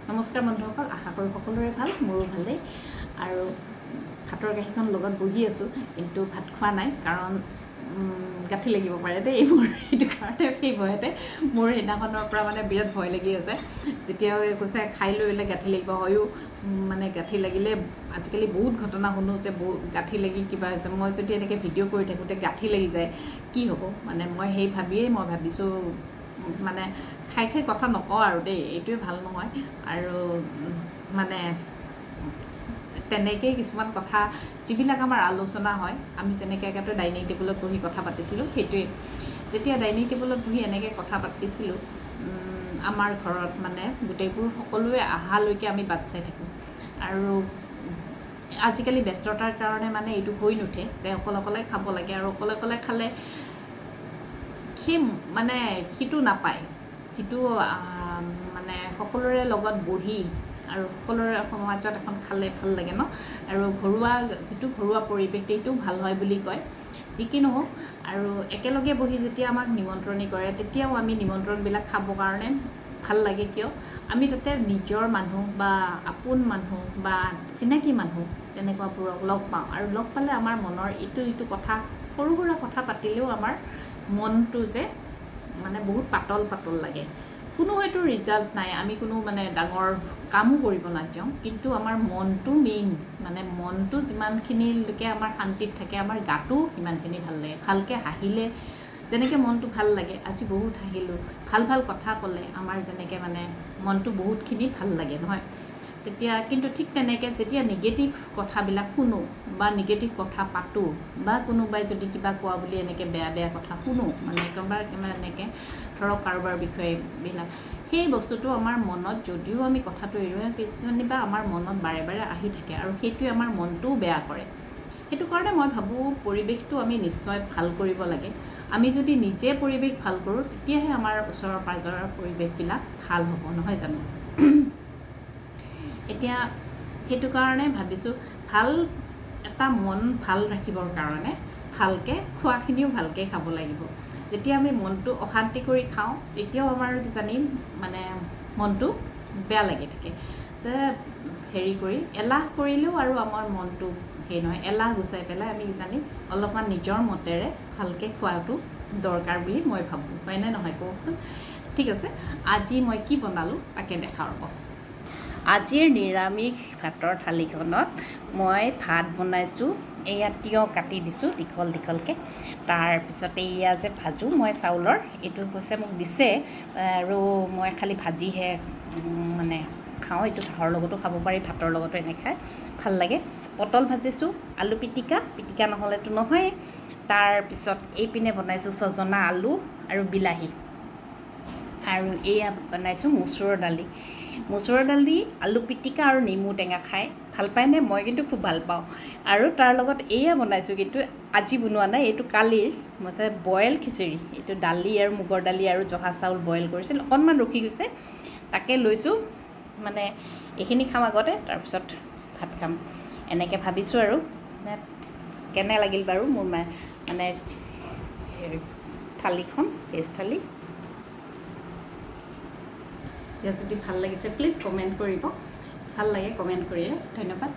নমস্কাৰ বন্ধুসকল, আশা কৰোঁ সকলোৰে ভাল, মোৰো ভালেই। আৰু ভাতৰ কাঁহীখন লগত বহি আছোঁ, কিন্তু ভাত খোৱা নাই, কাৰণ গাঁঠি লাগিব পাৰে দেই মোৰ। সেইটো কাৰণে সেই ভয়তে মোৰ সেইদিনাখনৰ পৰা মানে বিৰাট ভয় লাগি আছে। যেতিয়া কৈছে খাই লৈ পেলাই গাঁঠি লাগিব, হয়ো মানে গাঁঠি লাগিলে আজিকালি বহুত ঘটনা শুনো যে গাঁঠি লাগি কিবা হৈছে। মই যদি এনেকৈ ভিডিঅ' কৰি থাকোঁতে গাঁঠি লাগি যায় কি হ'ব, মানে মই সেই ভাবিয়েই মই ভাবিছোঁ মানে খাই কথা নকওঁ আৰু দেই, এইটোৱে ভাল নহয়। আৰু মানে তেনেকেই কিছুমান কথা যিবিলাক আমাৰ আলোচনা হয়, আমি যেনেকৈ আগতে ডাইনিং টেবুলত বহি কথা পাতিছিলোঁ, সেইটোৱে যেতিয়া ডাইনিং টেবুলত বহি এনেকৈ কথা পাতিছিলোঁ, আমাৰ ঘৰত মানে গোটেইবোৰ সকলোৱে অহালৈকে আমি বাট চাই থাকোঁ। আৰু আজিকালি ব্যস্ততাৰ কাৰণে মানে এইটো হৈ নুঠে যে অকলে অকলে খাব লাগে, আৰু অকলে অকলে খালে সেই মানে সিটো নাপায়, যিটো মানে সকলোৰে লগত বহি আৰু সকলোৰে সমাজত এখন খালে ভাল লাগে ন। আৰু যিটো ঘৰুৱা পৰিৱেশ সেইটোও ভাল হয় বুলি কয়। যি কি নহওক, আৰু একেলগে বহি যেতিয়া আমাক নিমন্ত্ৰণী কৰে, তেতিয়াও আমি নিমন্ত্ৰণবিলাক খাবৰ কাৰণে ভাল লাগে। কিয়, আমি তাতে নিজৰ মানুহ বা আপোন মানুহ বা চিনাকি মানুহ তেনেকুৱাবোৰক লগ পাওঁ, আৰু লগ পালে আমাৰ মনৰ ইটো কথা, সৰু সুৰা কথা পাতিলেও আমাৰ মনটো যে মানে বহুত পাতল পাতল লাগে। কোনো হয়তো ৰিজাল্ট নাই, আমি কোনো মানে ডাঙৰ কামো কৰিব নাযাওঁ, কিন্তু আমাৰ মনটো মেইন, মানে মনটো যিমানখিনিলৈকে আমাৰ শান্তিত থাকে, আমাৰ গাটো সিমানখিনি ভাল লাগে। ভালকৈ হাঁহিলে যেনেকৈ মনটো ভাল লাগে, আজি বহুত হাঁহিলোঁ, ভাল ভাল কথা ক'লে আমাৰ যেনেকৈ মানে মনটো বহুতখিনি ভাল লাগে নহয়। তেতিয়া কিন্তু ঠিক তেনেকৈ যেতিয়া নিগেটিভ কথাবিলাক শুনো বা নিগেটিভ কথা পাতোঁ, বা কোনোবাই যদি কিবা কোৱা বুলি এনেকৈ বেয়া বেয়া কথা শুনো, মানে একেবাৰে এনেকৈ ধৰক কাৰোবাৰ বিষয়েবিলাক, সেই বস্তুটো আমাৰ মনত, যদিও আমি কথাটো এৰোঁ, কিছুমানে আমাৰ মনত বাৰে বাৰে আহি থাকে, আৰু সেইটোৱে আমাৰ মনটোও বেয়া কৰে। সেইটো কাৰণে মই ভাবোঁ পৰিৱেশটো আমি নিশ্চয় ভাল কৰিব লাগে। আমি যদি নিজে পৰিৱেশ ভাল কৰোঁ, তেতিয়াহে আমাৰ ওচৰৰ পাঁজৰৰ পৰিৱেশবিলাক ভাল হ'ব, নহয় জানো? এতিয়া সেইটো কাৰণে ভাবিছোঁ, ভাল এটা মন ভাল ৰাখিবৰ কাৰণে ভালকৈ খোৱাখিনিও ভালকৈ খাব লাগিব। যেতিয়া আমি মনটো অশান্তি কৰি খাওঁ, তেতিয়াও আমাৰ কিজানি মানে মনটো বেয়া লাগি থাকে, যে এলাহ কৰিলেও আৰু আমাৰ মনটো সেই নহয়, এলাহ গুচাই পেলাই আমি কিজানি অলপমান নিজৰ মতেৰে ভালকৈ খোৱাটো দৰকাৰ বুলি মই ভাবোঁ, হয়নে নহয় কওকচোন? ঠিক আছে, আজি মই কি বনালোঁ তাকে দেখাওঁ ৰ'ব। আজিৰ নিৰামিষ ভাতৰ থালিখনত মই ভাত বনাইছোঁ, এয়া তিয়ঁহ কাটি দিছোঁ দীঘল দীঘলকৈ, তাৰপিছতে এয়া যে ভাজোঁ মই চাউলৰ, এইটো কৈছে মোক দিছে, আৰু মই খালি ভাজিহে মানে খাওঁ। এইটো চাহৰ লগতো খাব পাৰি, ভাতৰ লগতো এনে খাই ভাল লাগে। পটল ভাজিছোঁ, আলু পিটিকা নহ'লেতো নহয়েই। তাৰপিছত এইপিনে বনাইছোঁ ছজনা আলু আৰু বিলাহী, আৰু এয়া বনাইছোঁ মচুৰৰ দালি, আলু পিটিকা আৰু নেমু টেঙা খাই ভাল পায়নে? মই কিন্তু খুব ভাল পাওঁ। আৰু তাৰ লগত এয়া বনাইছোঁ, কিন্তু আজি বনোৱা নাই, এইটো কালিৰ মই বইল খিচিৰি। এইটো দালি আৰু মুগৰ দালি আৰু জহা চাউল বইল কৰিছিল, অকণমান ৰখি গৈছে, তাকে লৈছোঁ। মানে এইখিনি খাম আগতে, তাৰপিছত ভাত খাম, এনেকৈ ভাবিছোঁ। আৰু কেনে লাগিল বাৰু মোৰ মানে থালিখন, ভেজ থালি? যদি ভাল লাগিছে প্লিজ কমেণ্ট কৰিব, ভাল লাগে কমেণ্ট কৰিলে, ধন্যবাদ।